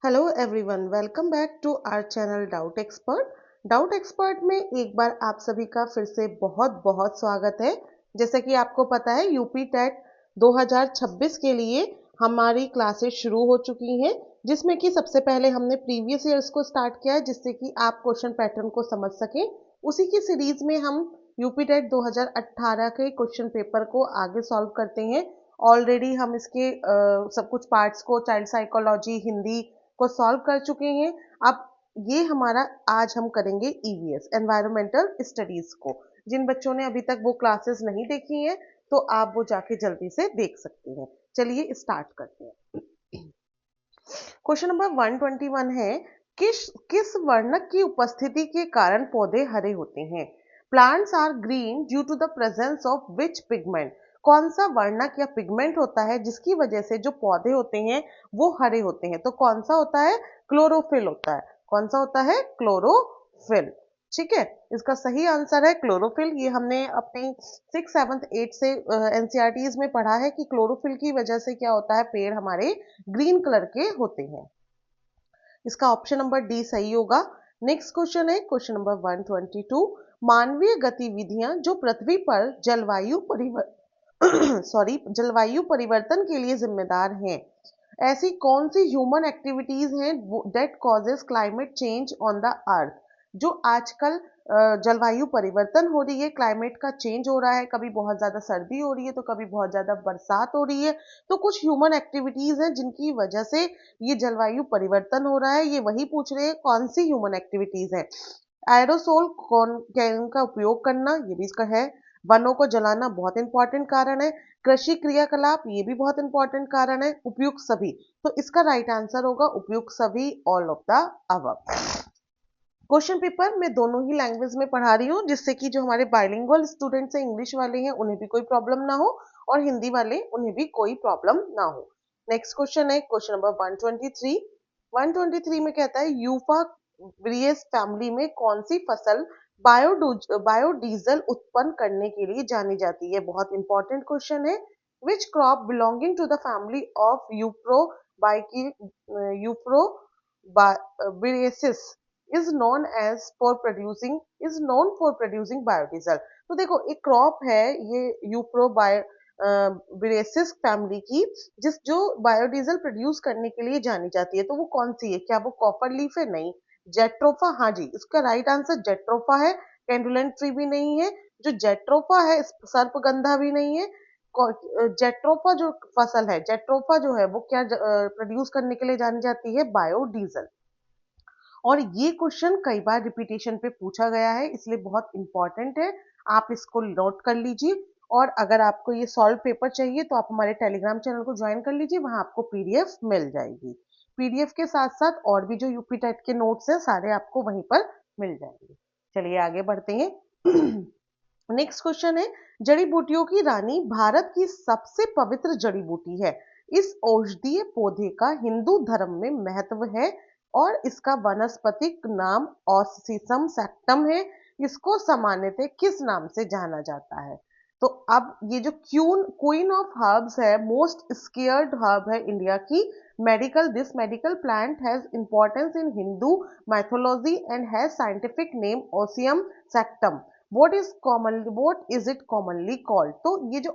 Hello everyone, welcome back to our channel doubt expert. Doubt expert में एक बार आप सभी का फिर से बहुत बहुत स्वागत है। जैसे कि आपको पता है यूपी टेट 2026 के लिए हमारी क्लासेस शुरू हो चुकी हैं, जिसमें कि सबसे पहले हमने प्रीवियस ईयर्स को स्टार्ट किया है जिससे कि आप क्वेश्चन पैटर्न को समझ सकें। उसी की सीरीज में हम यूपी टेट 2018 के क्वेश्चन पेपर को आगे सॉल्व करते हैं। ऑलरेडी हम इसके सब कुछ पार्ट्स को चाइल्ड साइकोलॉजी हिंदी को सॉल्व कर चुके हैं। अब ये हमारा आज हम करेंगे ईवीएस एनवायरमेंटल स्टडीज को। जिन बच्चों ने अभी तक वो क्लासेस नहीं देखी हैं तो आप वो जाके जल्दी से देख सकते हैं। चलिए स्टार्ट करते हैं। क्वेश्चन नंबर 121 है, किस किस वर्णक की उपस्थिति के कारण पौधे हरे होते हैं? Plants are green due to the presence of which pigment? कौन सा वर्णक या पिगमेंट होता है जिसकी वजह से जो पौधे होते हैं वो हरे होते हैं? तो कौन सा होता है? क्लोरोफिल होता है। कौन सा होता है? क्लोरोफिल। ठीक है, इसका सही आंसर है क्लोरोफिल। ये हमने अपनी 6, 7, 8 से एनसीईआरटीज में पढ़ा है कि क्लोरोफिल की वजह से क्या होता है, पेड़ हमारे ग्रीन कलर के होते हैं। इसका ऑप्शन नंबर डी सही होगा। नेक्स्ट क्वेश्चन है क्वेश्चन नंबर 122। मानवीय गतिविधियां जो पृथ्वी पर जलवायु परिवर्तन सॉरी जलवायु परिवर्तन के लिए जिम्मेदार हैं, ऐसी कौन सी ह्यूमन एक्टिविटीज हैं that causes climate change on the earth? जो आजकल जलवायु परिवर्तन हो रही है, क्लाइमेट का चेंज हो रहा है, कभी बहुत ज्यादा सर्दी हो रही है तो कभी बहुत ज्यादा बरसात हो रही है। तो कुछ ह्यूमन एक्टिविटीज हैं जिनकी वजह से ये जलवायु परिवर्तन हो रहा है। ये वही पूछ रहे हैं कौन सी ह्यूमन एक्टिविटीज है। एरोसोल कौन का उपयोग करना, ये भी इसका है। वनों को जलाना बहुत इंपॉर्टेंट कारण है। कृषि क्रियाकलाप, ये भी बहुत इंपॉर्टेंट कारण है। उपयुक्त सभी, तो इसका राइट आंसर होगा उपयुक्त सभी, all of the above. Question paper मैं दोनों ही लैंग्वेज में पढ़ा रही हूँ जिससे कि जो हमारे बाइलिंगुअल स्टूडेंट्स हैं, इंग्लिश वाले हैं, उन्हें भी कोई प्रॉब्लम ना हो और हिंदी वाले उन्हें भी कोई प्रॉब्लम ना हो। नेक्स्ट क्वेश्चन है क्वेश्चन नंबर 123। 123 में कहता है यूफा ब्रियस फैमिली में कौन सी फसल बायोडीजल उत्पन्न करने के लिए जानी जाती है? बहुत इंपॉर्टेंट क्वेश्चन है। Which crop belonging to the family of यूप्रो बाइकी यूप्रो is known as for producing is known for producing biodiesel? तो देखो एक क्रॉप है ये यूप्रो बिरेसिस फैमिली की, जिस जो बायोडीजल प्रोड्यूस करने के लिए जानी जाती है। तो वो कौन सी है? क्या वो कॉपर लीफ है? नहीं। जेट्रोफा, हाँ जी, इसका राइट आंसर जेट्रोफा है। कैंडुलेंट ट्री भी नहीं है। जो जेट्रोफा है सर्पगंधा भी नहीं है। जेट्रोफा जो फसल है, जेट्रोफा जो है वो क्या प्रोड्यूस करने के लिए जानी जाती है? बायोडीजल। और ये क्वेश्चन कई बार रिपीटेशन पे पूछा गया है, इसलिए बहुत इंपॉर्टेंट है। आप इसको नोट कर लीजिए। और अगर आपको ये सॉल्व पेपर चाहिए तो आप हमारे टेलीग्राम चैनल को ज्वाइन कर लीजिए, वहां आपको पीडीएफ मिल जाएगी। पीडीएफ के साथ साथ और भी जो यूपी टेट के नोट्स हैं सारे आपको वहीं पर मिल जाएंगे। चलिए आगे बढ़ते हैं। नेक्स्ट क्वेश्चन है, जड़ी बूटियों की रानी भारत की सबसे पवित्र जड़ी बूटी है, इस औषधीय पौधे का हिंदू धर्म में महत्व है और इसका वानस्पतिक नाम ऑसीसम सैक्टम है। इसको सामान्यतः किस नाम से जाना जाता है? तो अब ये जो क्वीन ऑफ हर्ब्स है, मोस्ट स्केयर्ड हर्ब है इंडिया की, medical this medical plant has importance in Hindu mythology and has scientific name ocimum sanctum. what is it commonly called? तो ये जो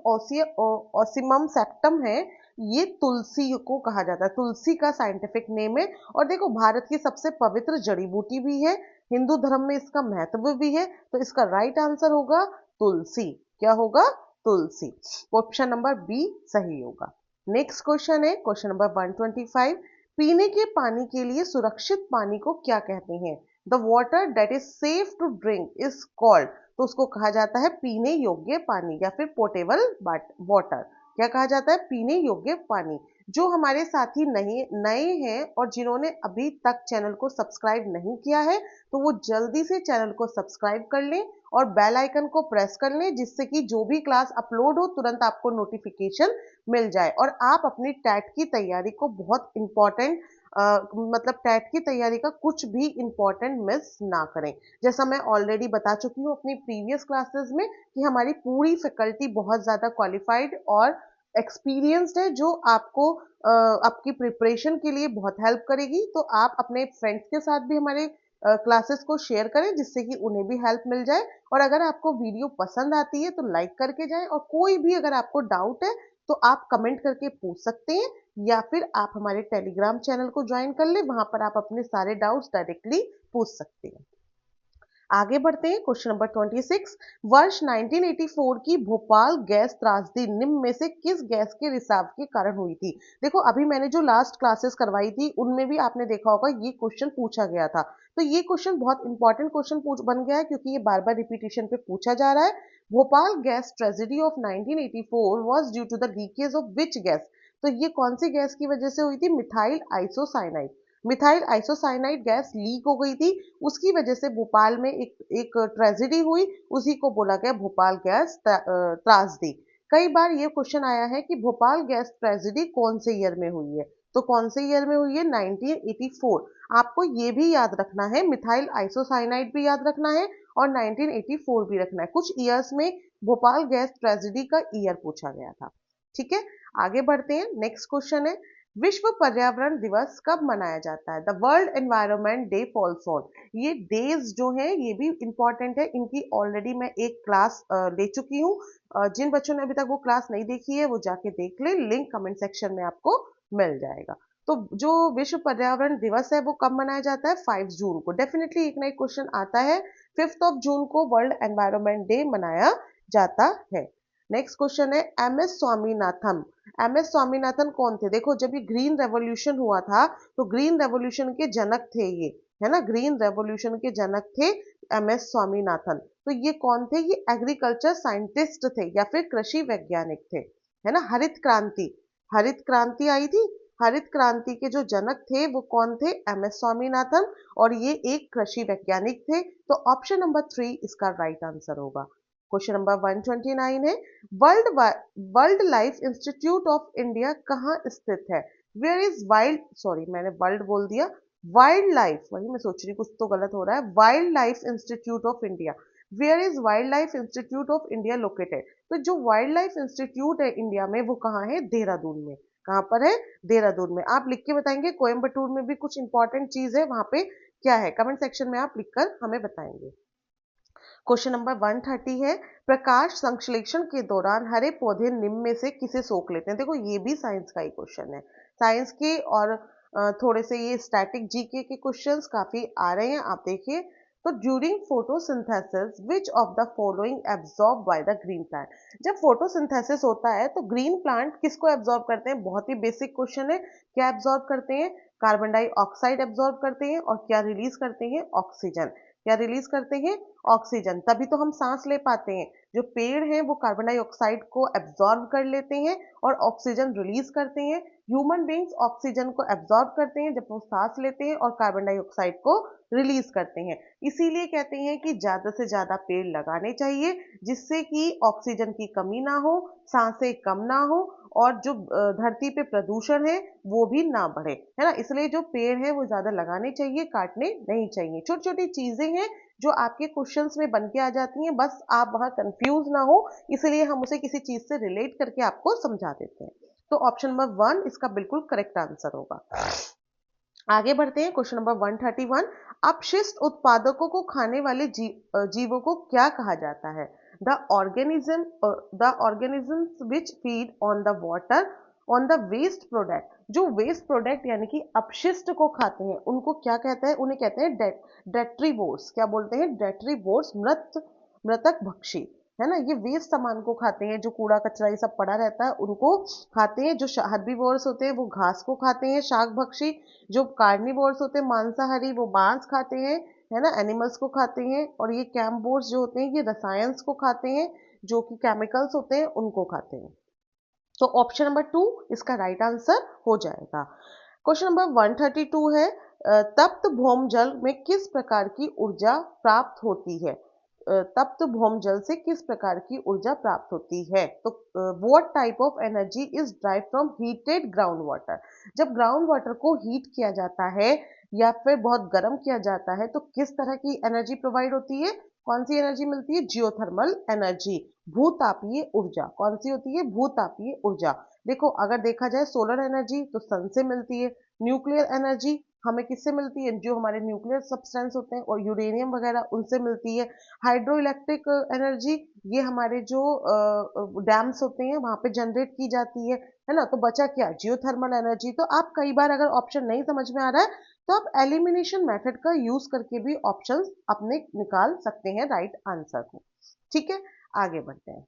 ओसिमम सेप्टम है, ये तुलसी को कहा जाता है, तुलसी का साइंटिफिक नेम है। और देखो भारत की सबसे पवित्र जड़ी बूटी भी है, हिंदू धर्म में इसका महत्व भी है, तो इसका राइट आंसर होगा तुलसी। क्या होगा? तुलसी। ऑप्शन नंबर बी सही होगा। नेक्स्ट क्वेश्चन है क्वेश्चन नंबर 125। पीने के पानी के लिए सुरक्षित पानी को क्या कहते हैं? The water that is safe to drink is called. तो उसको कहा जाता है पीने योग्य पानी या फिर पोर्टेबल वाटर। क्या कहा जाता है? पीने योग्य पानी। जो हमारे साथी नए नए हैं और जिन्होंने अभी तक चैनल को सब्सक्राइब नहीं किया है तो वो जल्दी से चैनल को सब्सक्राइब कर लें और बेल आइकन को प्रेस कर लें, जिससे कि जो भी क्लास अपलोड हो तुरंत आपको नोटिफिकेशन मिल जाए और आप अपनी टैट की तैयारी को बहुत इंपॉर्टेंट मतलब टैट की तैयारी का कुछ भी इंपॉर्टेंट मिस ना करें। जैसा मैं ऑलरेडी बता चुकी हूँ अपनी प्रीवियस क्लासेस में कि हमारी पूरी फैकल्टी बहुत ज़्यादा क्वालिफाइड और एक्सपीरियंस्ड है, जो आपको आपकी प्रिपरेशन के लिए बहुत हेल्प करेगी। तो आप अपने फ्रेंड्स के साथ भी हमारे क्लासेस को शेयर करें, जिससे कि उन्हें भी हेल्प मिल जाए। और अगर आपको वीडियो पसंद आती है तो लाइक करके जाएं, और कोई भी अगर आपको डाउट है तो आप कमेंट करके पूछ सकते हैं, या फिर आप हमारे टेलीग्राम चैनल को ज्वाइन कर ले, वहां पर आप अपने सारे डाउट्स डायरेक्टली पूछ सकते हैं। आगे बढ़ते हैं, क्वेश्चन नंबर 26। वर्ष 1984 की भोपाल गैस त्रासदी निम्न में से किस गैस के रिसाव के कारण हुई थी? देखो, अभी मैंने जो लास्ट क्लासेस करवाई थी उनमें भी आपने देखा होगा ये क्वेश्चन पूछा गया था। तो ये क्वेश्चन बहुत इंपॉर्टेंट क्वेश्चन बन गया है, क्योंकि ये बार बार रिपीटिशन पे पूछा जा रहा है। Bhopal gas tragedy of 1984 was due to the leakage of which gas? तो ये कौन सी गैस की वजह से हुई थी? Methyl isocyanide. Methyl isocyanide gas leak हो गई थी, उसकी वजह से भोपाल में एक ट्रेजेडी हुई, उसी को बोला गया भोपाल गैस त्रासदी। कई बार ये क्वेश्चन आया है कि भोपाल गैस ट्रेजेडी कौन से ईयर में हुई है? तो कौन से ईयर में हुई है? 1984। आपको ये भी याद रखना है, मिथाइल आइसोसाइनाइड भी याद रखना है और 1984 भी रखना है। कुछ ईयर्स में भोपाल गैस ट्रेजेडी का ईयर पूछा गया था। ठीक है, आगे बढ़ते हैं। नेक्स्ट क्वेश्चन है, विश्व पर्यावरण दिवस कब मनाया जाता है? The world environment day falls on. ये डेज जो है ये भी इंपॉर्टेंट है, इनकी ऑलरेडी मैं एक क्लास ले चुकी हूँ। जिन बच्चों ने अभी तक वो क्लास नहीं देखी है वो जाके देख ले, लिंक कमेंट सेक्शन में आपको मिल जाएगा। तो जो विश्व पर्यावरण दिवस है वो कब मनाया जाता है? 5 जून को। डेफिनेटली एक ना एक क्वेश्चन आता है, 5 जून को वर्ल्ड एनवायरनमेंट डे मनाया जाता है। नेक्स्ट क्वेश्चन है, M S Swaminathan. M S Swaminathan कौन थे? देखो, जब ये ग्रीन रेवोल्यूशन हुआ था तो ग्रीन रेवोल्यूशन के जनक थे ये, है ना, ग्रीन रेवोल्यूशन के जनक थे एम एस स्वामीनाथन। तो ये कौन थे? ये एग्रीकल्चर साइंटिस्ट थे या फिर कृषि वैज्ञानिक थे, है ना। हरित क्रांति, हरित क्रांति आई थी, हरित क्रांति के जो जनक थे वो कौन थे? M S Swaminathan. और ये एक कृषि वैज्ञानिक थे। तो ऑप्शन नंबर 3 इसका राइट आंसर होगा। क्वेश्चन नंबर 129 है, world world life institute of India कहाँ स्थित है? वेयर इज वाइल्ड, सॉरी मैंने वर्ल्ड बोल दिया, वाइल्ड लाइफ, वही मैं सोच रही कुछ तो गलत हो रहा है। Wild life institute of India, where is wild life institute of India located? तो जो वाइल्ड लाइफ इंस्टीट्यूट है इंडिया में वो कहाँ है? देहरादून में। कहाँ पर है? देहरादून में। आप लिख के बताएंगे कोयम्बटूर में भी कुछ इंपॉर्टेंट चीज है वहां पे क्या है? कमेंट सेक्शन में आप लिखकर हमें बताएंगे। क्वेश्चन नंबर 130 है, प्रकाश संश्लेषण के दौरान हरे पौधे निम्न में से किसे सोख लेते हैं? देखो, ये भी साइंस का ही क्वेश्चन है, साइंस के। और थोड़े से ये स्टैटिक जीके के क्वेश्चंस काफी आ रहे हैं, आप देखिए। तो during photosynthesis which of the following absorb by the green plant? जब फोटोसिंथेसिस होता है तो ग्रीन प्लांट किसको एब्जॉर्ब करते हैं? बहुत ही बेसिक क्वेश्चन है। क्या एब्जॉर्ब करते हैं? कार्बन डाइऑक्साइड एब्जॉर्ब करते हैं। और क्या रिलीज करते हैं? ऑक्सीजन। क्या रिलीज करते हैं? ऑक्सीजन। तभी तो हम सांस ले पाते हैं। जो पेड़ हैं वो कार्बन डाइऑक्साइड को एब्जॉर्ब कर लेते हैं और ऑक्सीजन रिलीज करते हैं। ह्यूमन बींग्स ऑक्सीजन को एब्जॉर्ब करते हैं जब वो सांस लेते हैं और कार्बन डाइऑक्साइड को रिलीज करते हैं। इसीलिए कहते हैं कि ज्यादा से ज्यादा पेड़ लगाने चाहिए, जिससे कि ऑक्सीजन की कमी ना हो, सांसें कम ना हो, और जो धरती पे प्रदूषण है वो भी ना बढ़े, है ना। इसलिए जो पेड़ है वो ज्यादा लगाने चाहिए, काटने नहीं चाहिए। छोटी छोटी चीजें हैं जो आपके क्वेश्चंस में बन के आ जाती हैं, बस आप वहां कंफ्यूज ना हो, इसलिए हम उसे किसी चीज से रिलेट करके आपको समझा देते हैं। तो ऑप्शन नंबर 1 इसका बिल्कुल करेक्ट आंसर होगा। आगे बढ़ते हैं, क्वेश्चन नंबर 131। अपशिष्ट उत्पादकों को खाने वाले जीवों को क्या कहा जाता है? The organisms which feed on the water on the waste product. जो वेस्ट प्रोडक्ट यानी कि अपशिष्ट को खाते हैं उनको क्या कहते हैं? उन्हें कहते हैं डेट्रीवोर्स। क्या बोलते हैं? डेट्रीवोर्स, मृतक भक्षी, है ना। ये वेस्ट सामान को खाते हैं, जो कूड़ा कचरा ये सब पड़ा रहता है उनको खाते हैं। जो हर्बीवोर्स होते हैं वो घास को खाते हैं, शाक भक्षी। जो कार्निवोर्स होते हैं मांसाहारी, वो मांस खाते हैं, है ना, एनिमल्स को खाते हैं। और ये कैम्बोर्स जो होते हैं ये रसायंस को खाते हैं, जो कि केमिकल्स होते हैं उनको खाते हैं। तो ऑप्शन नंबर 2 इसका राइट आंसर हो जाएगा। क्वेश्चन नंबर 132 है, तप्त भौम जल में किस प्रकार की ऊर्जा प्राप्त होती है? तप्त भौम जल से किस प्रकार की ऊर्जा प्राप्त होती है? तो what type of energy is drive from heated ground water? जब ग्राउंड वाटर को हीट किया जाता है या फिर बहुत गर्म किया जाता है तो किस तरह की एनर्जी प्रोवाइड होती है? कौन सी एनर्जी मिलती है? जियोथर्मल एनर्जी, भूतापीय ऊर्जा। कौन सी होती है? भूतापीय ऊर्जा। देखो अगर देखा जाए सोलर एनर्जी तो सन से मिलती है, न्यूक्लियर एनर्जी हमें किससे मिलती है? जो हमारे न्यूक्लियर सब्सटेंस होते हैं और यूरेनियम वगैरह उनसे मिलती है। हाइड्रो इलेक्ट्रिक एनर्जी ये हमारे जो डैम्स होते हैं वहां पे जनरेट की जाती है ना। तो बचा क्या? Geothermal energy. तो आप कई बार अगर ऑप्शन नहीं समझ में आ रहा है तो आप एलिमिनेशन मेथड का यूज करके भी ऑप्शंस अपने निकाल सकते हैं राइट आंसर को। ठीक है, आगे बढ़ते हैं।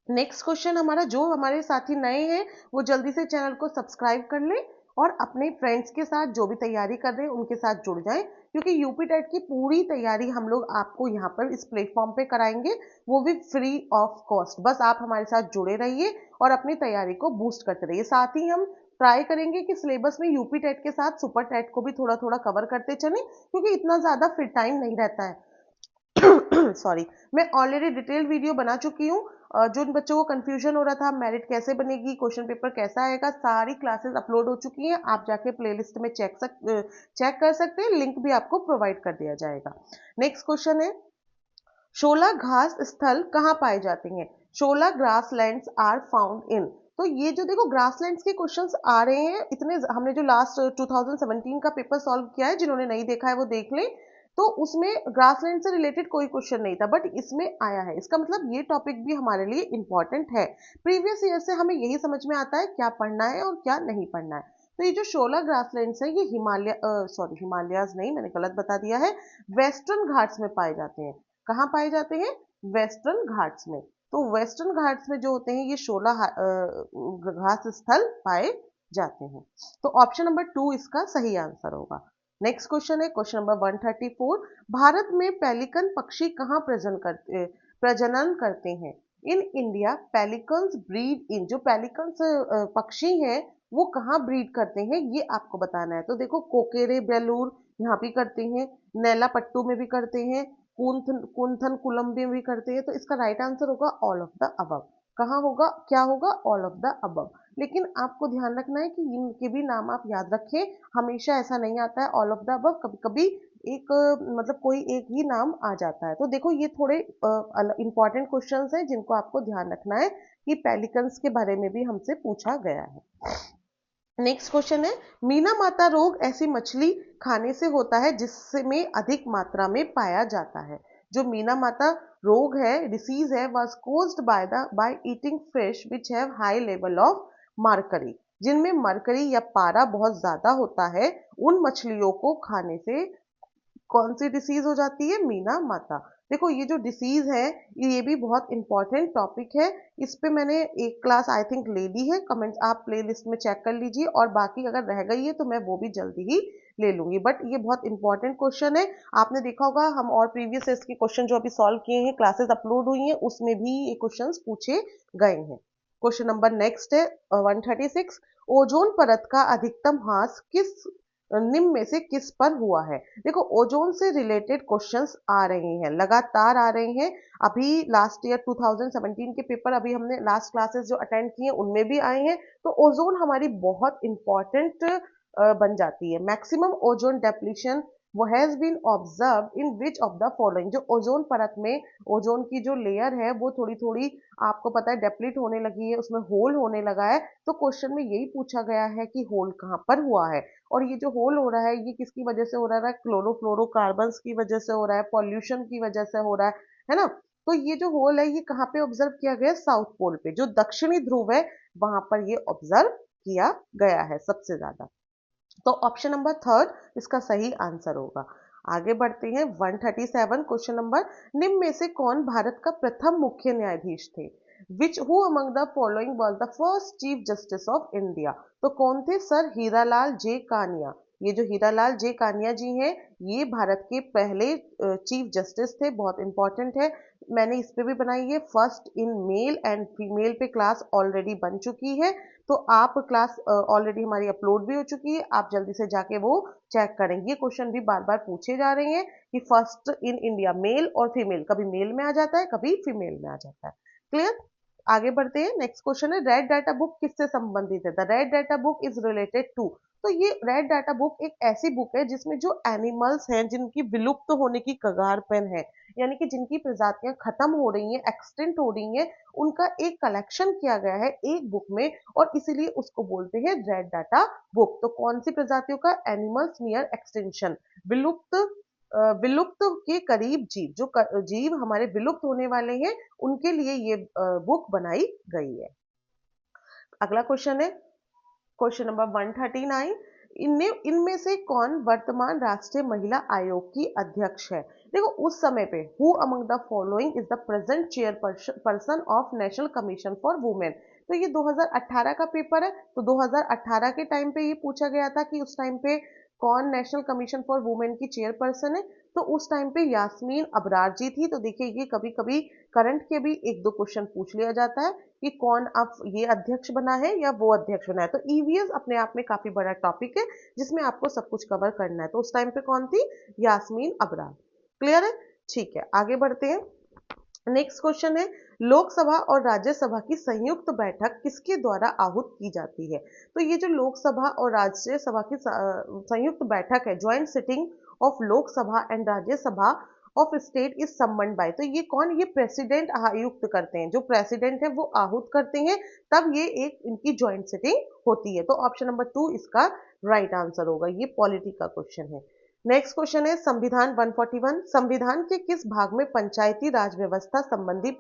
नेक्स्ट क्वेश्चन हमारा, जो हमारे साथी नए हैं वो जल्दी से चैनल को सब्सक्राइब कर लें और अपने फ्रेंड्स के साथ जो भी तैयारी कर रहे हैं उनके साथ जुड़ जाएं, क्योंकि यूपी टेट की पूरी तैयारी हम लोग आपको यहाँ पर इस प्लेटफॉर्म पे कराएंगे, वो भी फ्री ऑफ कॉस्ट। बस आप हमारे साथ जुड़े रहिए और अपनी तैयारी को बूस्ट करते रहिए। साथ ही हम ट्राई करेंगे कि सिलेबस में यूपी टेट के साथ सुपर टेट को भी थोड़ा थोड़ा कवर करते चलें, क्योंकि इतना ज्यादा फिर टाइम नहीं रहता है। सॉरी, मैं ऑलरेडी डिटेल वीडियो बना चुकी हूँ। जो बच्चों को कंफ्यूजन हो रहा था मेरिट कैसे बनेगी, क्वेश्चन पेपर कैसा आएगा, सारी क्लासेस अपलोड हो चुकी हैं। आप जाके प्लेलिस्ट में चेक कर सकते हैं, लिंक भी आपको प्रोवाइड कर दिया जाएगा। नेक्स्ट क्वेश्चन है, शोला घास स्थल कहाँ पाए जाते हैं? शोला ग्रासलैंड्स आर फाउंड इन। तो ये जो देखो ग्रासलैंड्स के क्वेश्चंस आ रहे हैं इतने, हमने जो लास्ट 2017 का पेपर सॉल्व किया है, जिन्होंने नहीं देखा है वो देख लें। तो उसमें ग्रासलैंड से रिलेटेड कोई क्वेश्चन नहीं था, बट इसमें आया है। इसका मतलब ये टॉपिक भी हमारे लिए इंपॉर्टेंट है। प्रीवियस ईयर से हमें यही समझ में आता है क्या पढ़ना है और क्या नहीं पढ़ना है। तो ये जो शोला ग्रासलैंड्स है ये हिमालयाज नहीं, मैंने गलत बता दिया है, वेस्टर्न घाट्स में पाए जाते हैं। कहाँ पाए जाते हैं? वेस्टर्न घाट्स में। तो वेस्टर्न घाट्स में जो होते हैं ये 16 घास स्थल पाए जाते हैं। तो ऑप्शन नंबर 2 इसका सही आंसर होगा। नेक्स्ट क्वेश्चन है क्वेश्चन नंबर 134, भारत में पेलिकन पक्षी कहाँ प्रजनन करते हैं? इन इंडिया पेलिकन्स ब्रीड इन। जो पेलिकन्स पक्षी हैं वो कहाँ ब्रीड करते हैं ये आपको बताना है। तो देखो कोकेरे बेलूर यहाँ भी करते हैं, नैलापट्टू में भी करते हैं, कुंथन कुलम में भी करते हैं। तो इसका राइट आंसर होगा ऑल ऑफ द अबव। कहाँ होगा? क्या होगा? All of the above. लेकिन आपको ध्यान रखना है कि इनके भी नाम आप याद रखें। हमेशा ऐसा नहीं आता है ऑल ऑफ द अबव, कभी कभी एक मतलब कोई एक ही नाम आ जाता है। तो देखो ये थोड़े इंपॉर्टेंट क्वेश्चंस हैं जिनको आपको ध्यान रखना है कि पेलिकन्स के बारे में भी हमसे पूछा गया है। नेक्स्ट क्वेश्चन है, मीना माता रोग ऐसी मछली खाने से होता है जिसमें अधिक मात्रा में पाया जाता है। जो मीना माता रोग है, डिसीज है, was caused by eating fish which have high level of mercury. जिनमें मरकरी या पारा बहुत ज्यादा होता है, उन मछलियों को खाने से कौन सी डिसीज हो जाती है? मीना माता। देखो ये जो डिसीज है ये भी बहुत इंपॉर्टेंट टॉपिक है। इस पे मैंने एक क्लास आई थिंक ले ली है, कमेंट्स आप प्ले लिस्ट में चेक कर लीजिए, और बाकी अगर रह गई है तो मैं वो भी जल्दी ही ले लूंगी। बट ये बहुत इंपॉर्टेंट क्वेश्चन है। आपने देखा होगा हम और प्रीवियस इसके क्वेश्चन जो अभी सॉल्व किए हैं, क्लासेस अपलोड हुई हैं, उसमें भी ये क्वेश्चन पूछे गए हैं। क्वेश्चन नंबर नेक्स्ट है 136, ओजोन परत का अधिकतम ह्रास किस निम्न में से किस पर हुआ है? देखो ओजोन से रिलेटेड क्वेश्चंस आ रहे हैं, लगातार आ रहे हैं। अभी लास्ट ईयर 2017 के पेपर अभी हमने लास्ट क्लासेस जो अटेंड किए उनमें भी आए हैं। तो ओजोन हमारी बहुत इंपॉर्टेंट बन जाती है। मैक्सिमम ओजोन डेप्लीशन वो has been observe in which of the following. जो ओजोन परत में ओजोन की जो लेयर है वो थोड़ी थोड़ी आपको पता है डेप्लीट होने लगी है, उसमें होल होने लगा है। तो क्वेश्चन में यही पूछा गया है कि होल कहाँ पर हुआ है। और ये जो होल हो रहा है ये किसकी वजह से हो रहा है? क्लोरोफ्लोरोकार्बन्स की वजह से हो रहा है, पॉल्यूशन की वजह से हो रहा है ना। तो ये जो होल है ये कहाँ पे ऑब्जर्व किया गया? साउथ पोल पे, जो दक्षिणी ध्रुव है वहां पर ये ऑब्जर्व किया गया है सबसे ज्यादा। तो ऑप्शन नंबर 3 इसका सही आंसर होगा। आगे बढ़ते हैं 137 क्वेश्चन नंबर, निम्न में से कौन भारत का प्रथम मुख्य न्यायाधीश थे? Which who among the following was the first chief justice of India? तो कौन थे? सर हीरालाल जे कानिया। ये जो हीरालाल जे कानिया जी हैं ये भारत के पहले चीफ जस्टिस थे, बहुत इंपॉर्टेंट है। मैंने इस पे भी बनाई है, first in male and female पे क्लास ऑलरेडी बन चुकी है। तो आप क्लास ऑलरेडी हमारी अपलोड भी हो चुकी है, आप जल्दी से जाके वो चेक करेंगे। ये क्वेश्चन भी बार बार पूछे जा रहे हैं कि फर्स्ट इन इंडिया मेल और फीमेल, कभी मेल में आ जाता है कभी फीमेल में आ जाता है। क्लियर? आगे बढ़ते हैं। नेक्स्ट क्वेश्चन है, रेड डाटा बुक किससे संबंधित है? The red data book is related to. तो ये रेड डाटा बुक एक ऐसी बुक है जिसमें जो एनिमल्स हैं जिनकी विलुप्त होने की कगार पर है, यानी कि जिनकी प्रजातियां खत्म हो रही हैं, एक्सटिंक्ट हो रही हैं, उनका एक कलेक्शन किया गया है एक बुक में, और इसीलिए उसको बोलते हैं रेड डाटा बुक। तो कौन सी प्रजातियों का? एनिमल्स नियर एक्सटेंशन, विलुप्त विलुप्त के करीब जीव, जो जीव हमारे विलुप्त होने वाले हैं, उनके लिए ये बुक बनाई गई है। अगला क्वेश्चन है क्वेश्चन नंबर 139। इनमें से कौन वर्तमान राष्ट्रीय महिला आयोग की अध्यक्ष है? देखो उस समय पे who among the following is the present chair person of national commission for women. तो ये 2018 का पेपर है, तो 2018 के टाइम पे ये पूछा गया था कि उस टाइम पे कौन नेशनल कमीशन फॉर वुमेन की चेयरपर्सन है। तो उस टाइम पे यास्मीन अबरार जी थी। तो देखिए ये कभी कभी करंट के भी एक दो क्वेश्चन पूछ लिया जाता है कि कौन अब ये अध्यक्ष बना है या वो अध्यक्ष बना है। तो ईवीएस अपने आप में काफी बड़ा टॉपिक है जिसमें आपको सब कुछ कवर करना है। तो उस टाइम पे कौन थी? यास्मीन अबरार। क्लियर है? ठीक है, आगे बढ़ते हैं। नेक्स्ट क्वेश्चन है लोकसभा और राज्यसभा की संयुक्त बैठक किसके द्वारा आहूत की जाती है? तो ये जो लोकसभा और राज्यसभा की संयुक्त बैठक है, joint sitting of Lok Sabha and Rajya Sabha of state is summoned by. तो ये कौन? ये प्रेसिडेंट आयुक्त करते हैं, जो प्रेसिडेंट है वो आहूत करते हैं, तब ये एक इनकी ज्वाइंट सिटिंग होती है। तो ऑप्शन नंबर 2 इसका राइट आंसर होगा। ये पॉलिटी का क्वेश्चन है। नेक्स्ट क्वेश्चन है संविधान 141। संविधान के किस भाग में पंचायती राज व्यवस्था संबंधी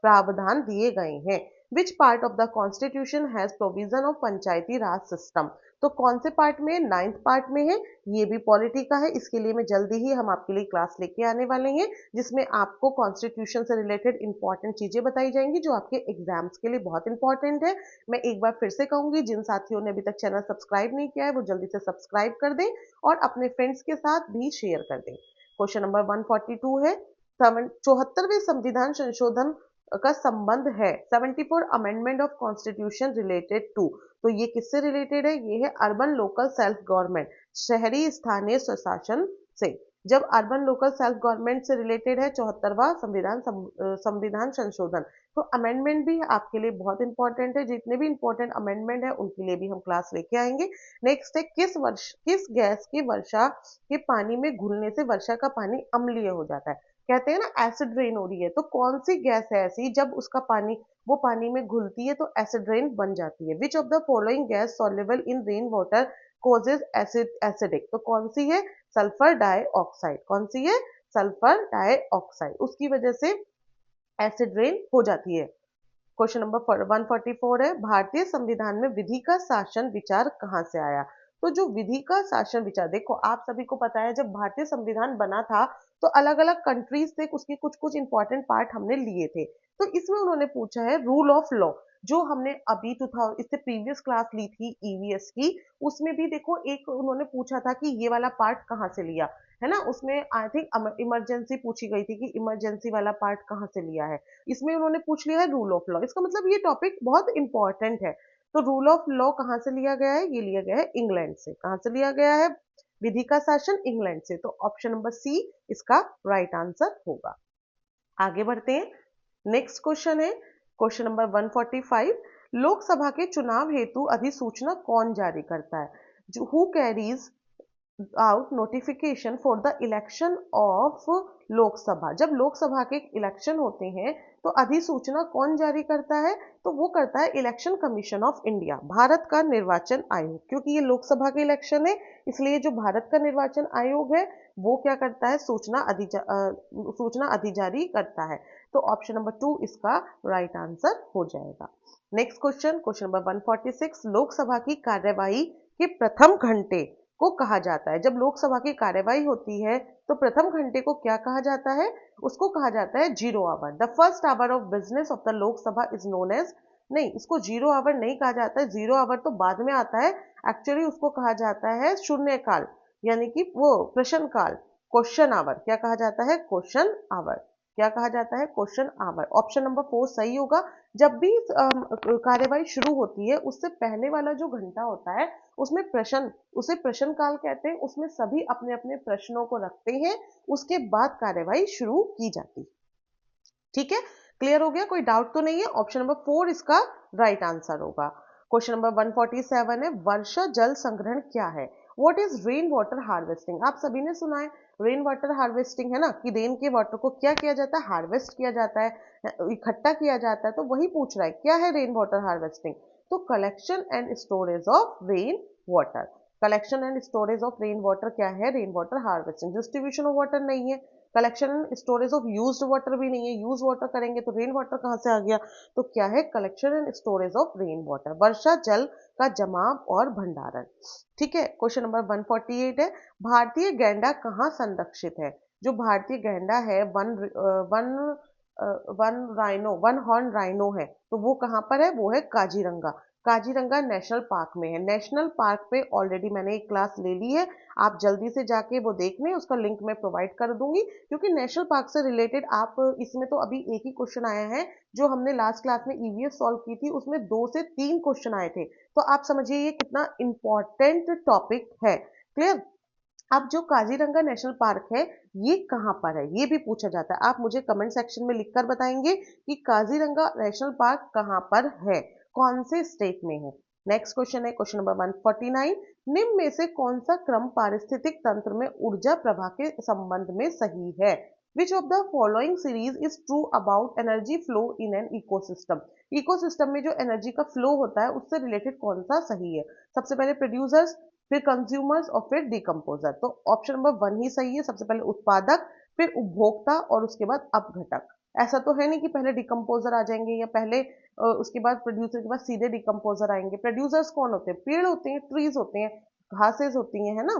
प्रावधान दिए गए हैं? Which part of the constitution has provision of Panchayati Raj system? तो कौन से पार्ट में? 9th पार्ट में है। ये भी पॉलिटी का है, इसके लिए मैं जल्दी ही हम आपके लिए क्लास लेके आने वाले हैं जिसमें आपको कॉन्स्टिट्यूशन से रिलेटेड इंपॉर्टेंट चीजें बताई जाएंगी जो आपके एग्जाम्स के लिए बहुत इंपॉर्टेंट है। मैं एक बार फिर से कहूंगी, जिन साथियों ने अभी तक चैनल सब्सक्राइब नहीं किया है वो जल्दी से सब्सक्राइब कर दें और अपने फ्रेंड्स के साथ भी शेयर कर दें। क्वेश्चन नंबर 142 है 74वें संविधान संशोधन का संबंध है 74 amendment of constitution related to. तो ये किससे रिलेटेड है? ये है अर्बन लोकल सेल्फ गवर्नमेंट, शहरी स्थानीय स्वशासन से। जब अर्बन लोकल सेल्फ गवर्नमेंट से रिलेटेड है 74वां संविधान संशोधन, तो अमेंडमेंट भी आपके लिए बहुत इंपॉर्टेंट है। जितने भी इंपॉर्टेंट अमेंडमेंट है उनके लिए भी हम क्लास लेके आएंगे। नेक्स्ट है किस गैस की वर्षा के पानी में घुलने से वर्षा का पानी अम्लीय हो जाता है? कहते हैं ना एसिड रेन हो रही है, तो कौन सी गैस है ऐसी जब उसका पानी वो पानी में घुलती है तो एसिड रेन बन जाती है? विच of the following gas soluble in rain water causes acidic? तो कौन सी है? Sulphur dioxide. कौन सी है? Sulphur dioxide. उसकी वजह से एसिड रेन हो जाती है। क्वेश्चन नंबर 144 है भारतीय संविधान में विधि का शासन विचार कहां से आया? तो जो विधि का शासन विचार, देखो आप सभी को पता है जब भारतीय संविधान बना था तो अलग अलग कंट्रीज से उसके कुछ कुछ इंपॉर्टेंट पार्ट हमने लिए थे। तो इसमें उन्होंने पूछा है रूल ऑफ लॉ, जो हमने अभी 2000 इससे प्रीवियस क्लास ली थी ईवीएस की, उसमें भी देखो एक उन्होंने पूछा था कि ये वाला पार्ट कहाँ से लिया है ना। उसमें आई थिंक इमरजेंसी पूछी गई थी कि इमरजेंसी वाला पार्ट कहाँ से लिया है। इसमें उन्होंने पूछ लिया है रूल ऑफ लॉ। इसका मतलब ये टॉपिक बहुत इंपॉर्टेंट है। तो रूल ऑफ लॉ कहाँ से लिया गया है? ये लिया गया है इंग्लैंड से। कहाँ से लिया गया है विधि का शासन? इंग्लैंड से। तो ऑप्शन नंबर सी इसका राइट आंसर होगा। आगे बढ़ते हैं। नेक्स्ट क्वेश्चन है क्वेश्चन नंबर 145। लोकसभा के चुनाव हेतु अधिसूचना कौन जारी करता है? जो who carries out notification for the election of Lok Sabha? जब लोकसभा के इलेक्शन होते हैं तो अधिसूचना कौन जारी करता है? तो वो करता है election commission of India, Bharat का निर्वाचन आयोग। क्योंकि ये लोकसभा के इलेक्शन है इसलिए जो भारत का निर्वाचन आयोग है वो क्या करता है? सूचना अधिजारी करता है। तो ऑप्शन नंबर 2 इसका राइट आंसर हो जाएगा। Next question number 146। लोकसभा की कार्यवाही के प्रथम घंटे को कहा जाता है? जब लोकसभा की कार्यवाही होती है तो प्रथम घंटे को क्या कहा जाता है? उसको कहा जाता है zero hour. The first hour of business of the Lok Sabha is known as, नहीं इसको जीरो आवर नहीं कहा जाता है, जीरो आवर तो बाद में आता है। एक्चुअली उसको कहा जाता है शून्य काल, यानी कि वो प्रश्न काल, क्वेश्चन आवर। क्या कहा जाता है? Question hour. क्या कहा जाता है? Question our. ऑप्शन नंबर 4 सही होगा। जब भी कार्यवाही शुरू होती है उससे पहले वाला जो घंटा होता है उसमें प्रश्न, उसे प्रश्न काल कहते हैं, उसमें सभी अपने अपने प्रश्नों को रखते हैं, उसके बाद कार्यवाही शुरू की जाती। ठीक है, क्लियर हो गया? कोई डाउट तो नहीं है? ऑप्शन नंबर 4 इसका राइट आंसर होगा। क्वेश्चन नंबर 147 है, वर्षा जल संग्रहण क्या है? What is rain water harvesting? आप सभी ने सुना है रेन वाटर हार्वेस्टिंग, है ना, कि रेन के वाटर को क्या किया जाता है, हार्वेस्ट किया जाता है, इकट्ठा किया जाता है। तो वही पूछ रहा है क्या है रेन वाटर हार्वेस्टिंग। तो collection and storage of rain water, collection and storage of rain water क्या है? Rain water harvesting. Distribution of water नहीं है, collection and storage of used water भी नहीं है, यूज वाटर करेंगे तो रेन वाटर कहाँ से आ गया? तो क्या है? Collection and storage of rain water, वर्षा जल का जमाव और भंडारण। ठीक है, क्वेश्चन नंबर 148 है, भारतीय गैंडा कहाँ संरक्षित है? जो भारतीय गैंडा है, one one rhino, one horn rhino है, तो वो कहाँ पर है? वो है काजीरंगा, काजीरंगा नेशनल पार्क में है। नेशनल पार्क पे ऑलरेडी मैंने एक क्लास ले ली है, आप जल्दी से जाके वो देख लें, उसका लिंक मैं प्रोवाइड कर दूंगी, क्योंकि नेशनल पार्क से रिलेटेड आप इसमें तो अभी एक ही क्वेश्चन आया है, जो हमने लास्ट क्लास में ईवीएस सॉल्व की थी उसमें 2 से 3 क्वेश्चन आए थे। तो आप समझिए ये कितना इंपॉर्टेंट टॉपिक है। क्लियर? अब जो काजीरंगा नेशनल पार्क है ये कहाँ पर है, ये भी पूछा जाता है। आप मुझे कमेंट सेक्शन में लिखकर बताएंगे कि काजीरंगा नेशनल पार्क कहाँ पर है, कौन से स्टेट में है। नेक्स्ट क्वेश्चन है क्वेश्चन नंबर 149, निम्न में से कौन सा क्रम पारिस्थितिक तंत्र में ऊर्जा प्रवाह के संबंध में सही है? विच of the following series is true about energy flow in an ecosystem? Ecosystem में जो एनर्जी का फ्लो होता है उससे रिलेटेड कौन सा सही है? सबसे पहले प्रोड्यूसर्स, फिर कंज्यूमर्स और फिर डिकम्पोजर। तो ऑप्शन नंबर 1 ही सही है, सबसे पहले उत्पादक, फिर उपभोक्ता और उसके बाद अपघटक। ऐसा तो है नहीं कि पहले डिकम्पोजर आ जाएंगे या पहले उसके बाद प्रोड्यूसर के बाद सीधे डिकम्पोजर आएंगे। प्रोड्यूसर्स कौन होते हैं? पेड़ होते हैं, ट्रीज होते हैं, घासेस होती हैं, है ना।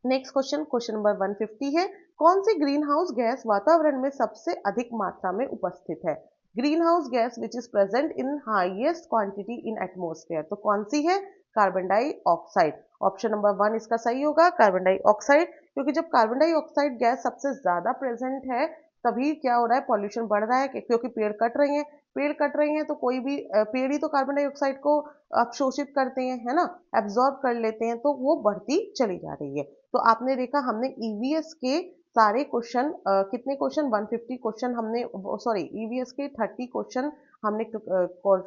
नेक्स्ट क्वेश्चन, क्वेश्चन नंबर 150 है, कौन सी ग्रीन हाउस गैस वातावरण में सबसे अधिक मात्रा में उपस्थित है? Green house gas which is present in highest quantity in atmosphere, तो कौन सी है? Carbon dioxide. ऑप्शन नंबर 1 इसका सही होगा, कार्बन डाइऑक्साइड, क्योंकि जब कार्बन डाइऑक्साइड गैस सबसे ज्यादा प्रेजेंट है तभी क्या हो रहा है? पॉल्यूशन बढ़ रहा है, क्योंकि पेड़ कट रहे हैं। पेड़ कट रहे हैं तो कोई भी पेड़ ही तो कार्बन डाइऑक्साइड को अवशोषित करते हैं, है ना, एब्जॉर्ब कर लेते हैं, तो वो बढ़ती चली जा रही है। तो आपने देखा हमने ईवीएस के सारे क्वेश्चन, कितने क्वेश्चन, 150 क्वेश्चन हमने, सॉरी ईवीएस के 30 क्वेश्चन हमने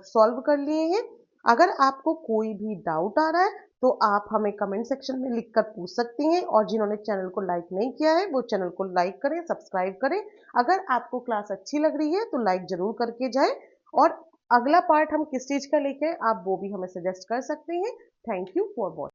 सॉल्व कर लिए हैं। अगर आपको कोई भी डाउट आ रहा है तो आप हमें कमेंट सेक्शन में लिखकर पूछ सकती हैं, और जिन्होंने चैनल को लाइक नहीं किया है वो चैनल को लाइक करें, सब्सक्राइब करें। अगर आपको क्लास अच्छी लग रही है तो लाइक जरूर करके जाएं, और अगला पार्ट हम किस चीज का लेके आए आप वो भी हमें सजेस्ट कर सकते हैं। Thank you for watching.